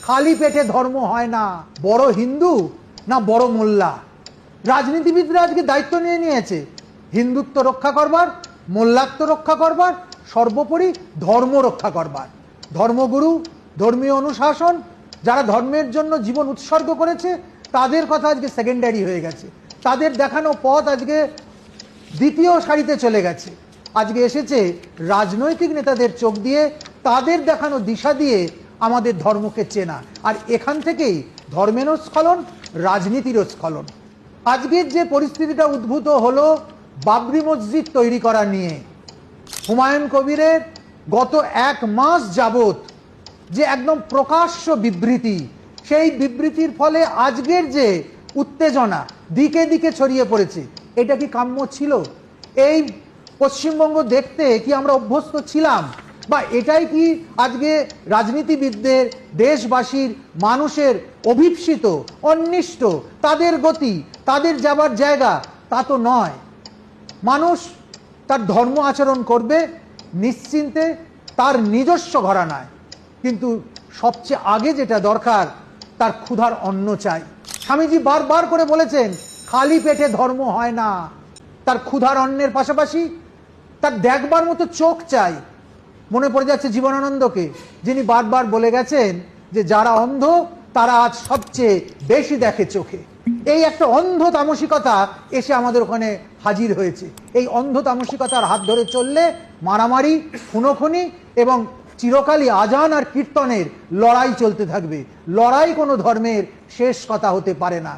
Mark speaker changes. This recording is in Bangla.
Speaker 1: খালি পেটে ধর্ম হয় না। বড় হিন্দু না বড় মোল্লা, রাজনীতিবিদরা আজকে দায়িত্ব নিয়ে নিয়েছে হিন্দুত্ব রক্ষা করবার, মোল্লাত্ব রক্ষা করবার, সর্বোপরি ধর্ম রক্ষা করবার। ধর্মগুরু, ধর্মীয় অনুশাসন, যারা ধর্মের জন্য জীবন উৎসর্গ করেছে তাদের কথা আজকে সেকেন্ডারি হয়ে গেছে, তাদের দেখানো পথ আজকে দ্বিতীয় সারিতে চলে গেছে। আজকে এসেছে রাজনৈতিক নেতাদের চোখ দিয়ে, তাদের দেখানো দিশা দিয়ে আমাদের ধর্মকে চেনা। আর এখান থেকেই ধর্মেরও স্খলন, রাজনীতিরও স্খলন। আজকের যে পরিস্থিতিটা উদ্ভূত হলো বাবরি মসজিদ তৈরি করা নিয়ে, হুমায়ুন কবিরের গত 1 মাস যাবত যে একদম প্রকাশ্য বিবৃতি, সেই বিবৃতির ফলে আজকের যে উত্তেজনা দিকে দিকে ছড়িয়ে পড়েছে, এটা কি কাম্য ছিল? এই পশ্চিমবঙ্গ দেখতে কি আমরা অভ্যস্ত ছিলাম? বা এটাই কি আজকে রাজনীতিবিদদের, দেশবাসীর, মানুষের অভিপ্সিত, অন্বিষ্ট তাদের গতি, তাদের যাবার জায়গা? তা তো নয়। মানুষ তার ধর্ম আচরণ করবে নিশ্চিন্তে, তার নিজস্ব ঘরানায়, কিন্তু সবচেয়ে আগে যেটা দরকার তার ক্ষুধার অন্ন চাই। স্বামীজি বারবার করে বলেছেন খালি পেটে ধর্ম হয় না, তার ক্ষুধার অন্নের পাশাপাশি তার দেখবার মতো চোখ চাই। মনে পড়ে যাচ্ছে জীবনানন্দকে, যিনি বারবার বলে গেছেন যে যারা অন্ধ তারা আজ সবচেয়ে বেশি দেখে চোখে। এই একটা অন্ধ তামসিকতা এসে আমাদের ওখানে হাজির হয়েছে। এই অন্ধ তামসিকতার হাত ধরে চললে মারামারি, খুনোখুনি এবং চিরকালই আজান আর কীর্তনের লড়াই চলতে থাকবে। লড়াই কোনো ধর্মের শেষ কথা হতে পারে না।